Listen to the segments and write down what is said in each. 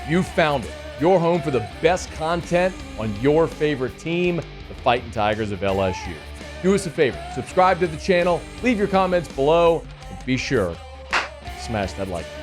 You found it. Your home for the best content on your favorite team, the Fighting Tigers of LSU. Do us a favor. Subscribe to the channel. Leave your comments below. And be sure to smash that like button.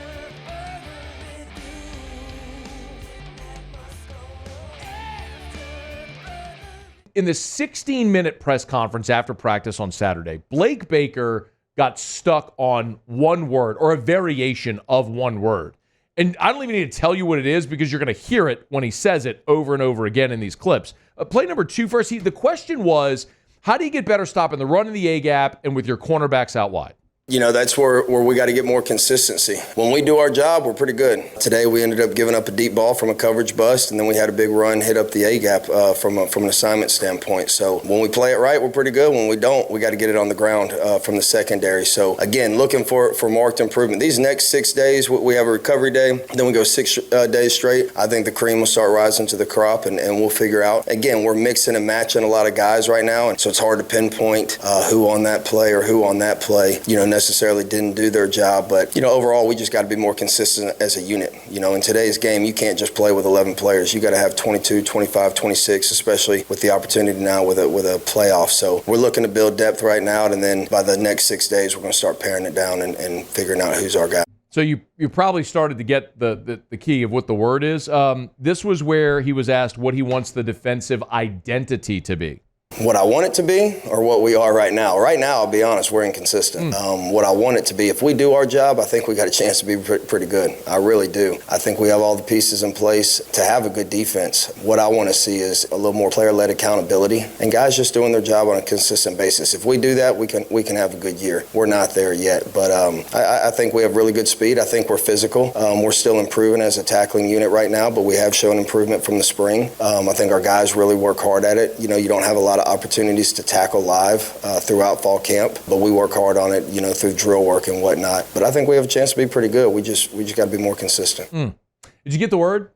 In the 16-minute press conference after practice on Saturday, Blake Baker got stuck on one word or a variation of one word. And I don't even need to tell you what it is because you're going to hear it when he says it over and over again in these clips. Play number 2 first. The question was, how do you get better stopping the run in the A-gap and with your cornerbacks out wide? You know, that's where we got to get more consistency. When we do our job, we're pretty good. Today, we ended up giving up a deep ball from a coverage bust, and then we had a big run hit up the A-gap from an assignment standpoint. So when we play it right, we're pretty good. When we don't, we got to get it on the ground from the secondary. So, again, looking for marked improvement. These next 6 days, we have a recovery day. Then we go 6 days straight. I think the cream will start rising to the crop, and we'll figure out. Again, we're mixing and matching a lot of guys right now, and so it's hard to pinpoint who on that play or who on that play, necessarily didn't do their job. But, overall, we just got to be more consistent as a unit. In today's game, you can't just play with 11 players. You got to have 22, 25, 26, especially with the opportunity now with a playoff. So we're looking to build depth right now, and then by the next 6 days, we're going to start paring it down and figuring out who's our guy. So you probably started to get the key of what the word is. This was where he was asked what he wants the defensive identity to be. What I want it to be or what we are right now? Right now, I'll be honest, we're inconsistent. What I want it to be, if we do our job, I think we got a chance to be pretty good. I really do. I think we have all the pieces in place to have a good defense. What I want to see is a little more player-led accountability and guys just doing their job on a consistent basis. If we do that, we can have a good year. We're not there yet, but I think we have really good speed. I think we're physical. We're still improving as a tackling unit right now, but we have shown improvement from the spring. I think our guys really work hard at it. You don't have a lot of opportunities to tackle live throughout fall camp, but we work hard on it, through drill work and whatnot. But I think we have a chance to be pretty good. We just got to be more consistent. Did you get the word?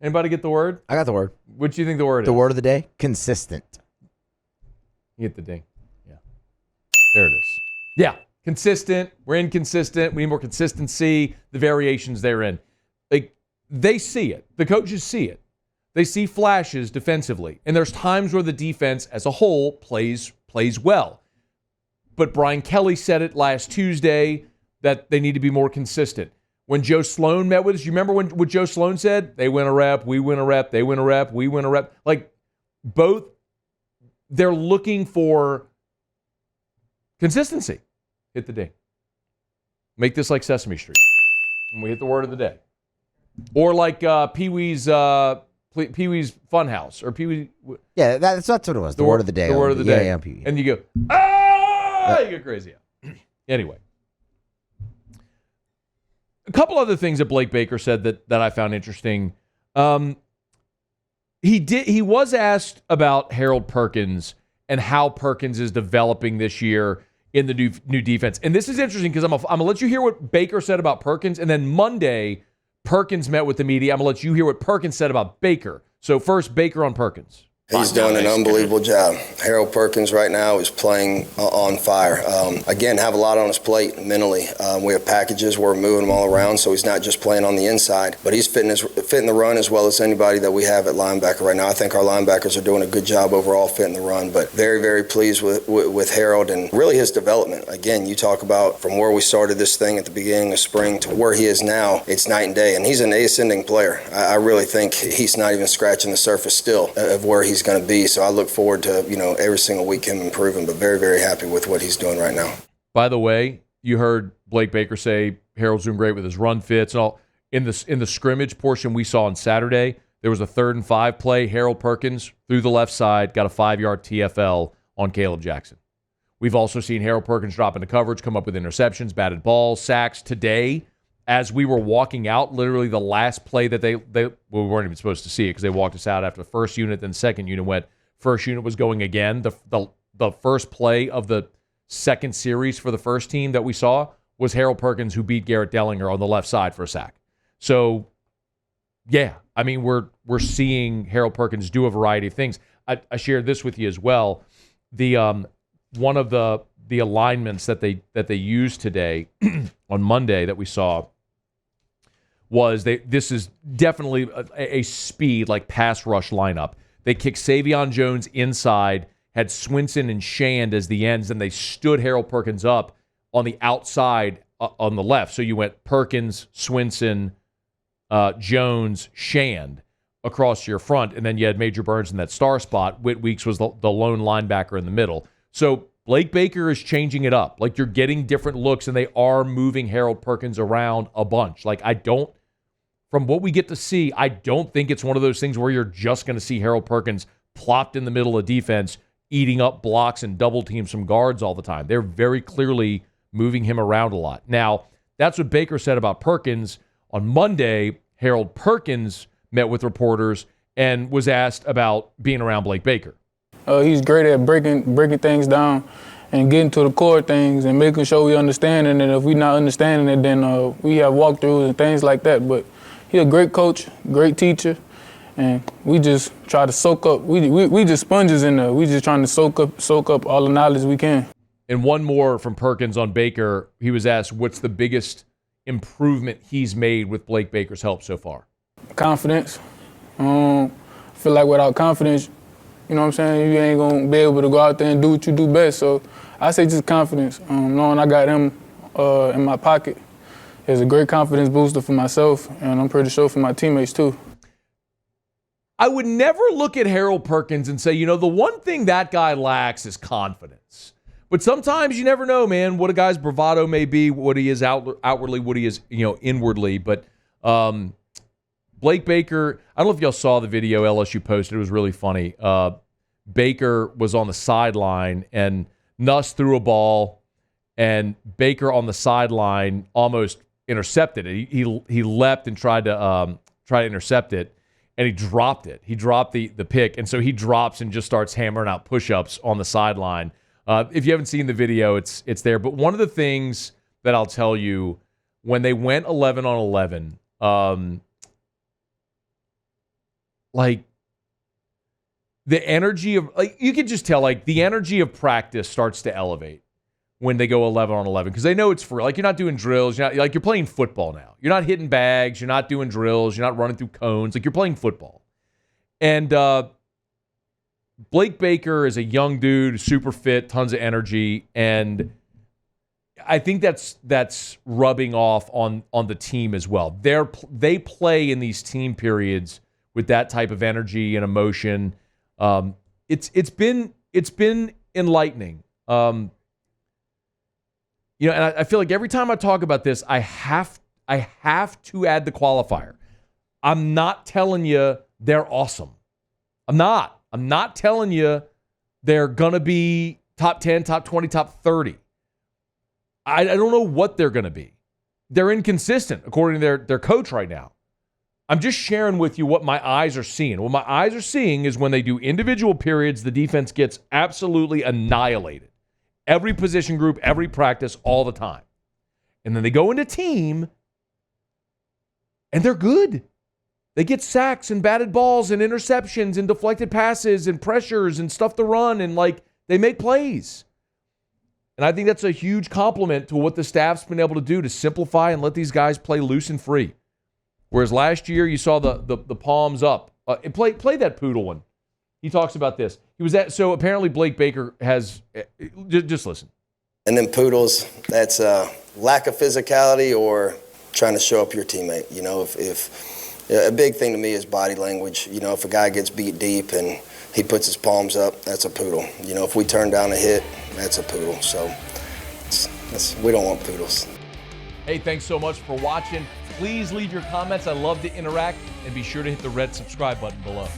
Anybody get the word? I got the word. What do you think the word is? The word of the day? Consistent. You get the ding. Yeah. There it is. Yeah. Consistent. We're inconsistent. We need more consistency. The variations therein. They see it. The coaches see it. They see flashes defensively, and there's times where the defense as a whole plays well. But Brian Kelly said it last Tuesday that they need to be more consistent. When Joe Sloan met with us, you remember what Joe Sloan said? They win a rep, we win a rep, they win a rep, we win a rep. Both, they're looking for consistency. Hit the ding. Make this like Sesame Street. And we hit the word of the day. Or like Pee-wee's Funhouse or Pee-wee. Yeah, that's what it was. The word of the day. The word of the day. Yeah, and you go, ah! You get crazy. Anyway. A couple other things that Blake Baker said that I found interesting. He was asked about Harold Perkins and how Perkins is developing this year in the new defense. And this is interesting because I'm going to let you hear what Baker said about Perkins, and then Monday Perkins met with the media. I'm going to let you hear what Perkins said about Baker. So first, Baker on Perkins. He's done an unbelievable job. Harold Perkins right now is playing on fire. Again, have a lot on his plate mentally. We have packages where we're moving him all around, so he's not just playing on the inside, but he's fitting the run as well as anybody that we have at linebacker right now. I think our linebackers are doing a good job overall fitting the run, but very, very pleased with Harold and really his development. Again, you talk about from where we started this thing at the beginning of spring to where he is now, it's night and day, and he's an ascending player. I really think he's not even scratching the surface still of where he's going to be. So I look forward to, every single week him improving, but very, very happy with what he's doing right now. By the way, you heard Blake Baker say Harold's doing great with his run fits and all. In the scrimmage portion we saw on Saturday, there was a 3rd and 5 play. Harold Perkins through the left side got a 5-yard TFL on Caleb Jackson. We've also seen Harold Perkins drop into coverage, come up with interceptions, batted balls, sacks. Today, as we were walking out, literally the last play that we weren't even supposed to see it because they walked us out after the first unit, then the second unit went. First unit was going again. The first play of the second series for the first team that we saw was Harold Perkins, who beat Garrett Dellinger on the left side for a sack. So, yeah, I mean, we're seeing Harold Perkins do a variety of things. I shared this with you as well. The one of the alignments that they used today on Monday that we saw was this is definitely a speed, like pass rush lineup. They kicked Savion Jones inside, had Swinson and Shand as the ends, and they stood Harold Perkins up on the outside on the left. So you went Perkins, Swinson, Jones, Shand across your front, and then you had Major Burns in that star spot. Whit Weeks was the lone linebacker in the middle. So Blake Baker is changing it up. Like, you're getting different looks, and they are moving Harold Perkins around a bunch. Like, from what we get to see, I don't think it's one of those things where you're just going to see Harold Perkins plopped in the middle of defense, eating up blocks and double teams from guards all the time. They're very clearly moving him around a lot. Now, that's what Baker said about Perkins. On Monday, Harold Perkins met with reporters and was asked about being around Blake Baker. He's great at breaking things down and getting to the core things and making sure we understand it. And if we're not understanding it, then we have walkthroughs and things like that. But he's a great coach, great teacher, and we just try to soak up. We just sponges in there. We just trying to soak up all the knowledge we can. And one more from Perkins on Baker. He was asked, what's the biggest improvement he's made with Blake Baker's help so far? Confidence. I feel like without confidence, you know what I'm saying, you ain't going to be able to go out there and do what you do best. So I say just confidence. Knowing I got him in my pocket is a great confidence booster for myself, and I'm pretty sure for my teammates too. I would never look at Harold Perkins and say, the one thing that guy lacks is confidence. But sometimes you never know, man, what a guy's bravado may be, what he is outwardly, what he is, inwardly. But Blake Baker, I don't know if y'all saw the video LSU posted. It was really funny. Baker was on the sideline, and Nuss threw a ball, and Baker on the sideline almost intercepted it. He leapt and tried to intercept it, and he dropped it. He dropped the pick, and so he drops and just starts hammering out push-ups on the sideline. If you haven't seen the video, it's there. But one of the things that I'll tell you, when they went 11 on 11, like the energy of, like, you could just tell, like, the energy of practice starts to elevate when they go 11 on 11, because they know it's for, like, you're not doing drills, you're playing football now. You're not hitting bags, you're not doing drills, you're not running through cones, like, you're playing football. And Blake Baker is a young dude, super fit, tons of energy, and I think that's rubbing off on the team as well. They play in these team periods with that type of energy and emotion. It's been enlightening. And I feel like every time I talk about this, I have to add the qualifier. I'm not telling you they're awesome. I'm not telling you they're gonna be top 10, top 20, top 30. I don't know what they're gonna be. They're inconsistent according to their coach right now. I'm just sharing with you what my eyes are seeing. What my eyes are seeing is when they do individual periods, the defense gets absolutely annihilated. Every position group, every practice, all the time. And then they go into team, and they're good. They get sacks and batted balls and interceptions and deflected passes and pressures and stuff to run, and, like, they make plays. And I think that's a huge compliment to what the staff's been able to do to simplify and let these guys play loose and free. Whereas last year you saw the palms up. Play that Poodle one. He talks about this. So apparently Blake Baker has, just listen. And then Poodles, that's lack of physicality or trying to show up your teammate. If a big thing to me is body language. If a guy gets beat deep and he puts his palms up, that's a Poodle. If we turn down a hit, that's a Poodle. So we don't want Poodles. Hey, thanks so much for watching. Please leave your comments. I love to interact, and be sure to hit the red subscribe button below.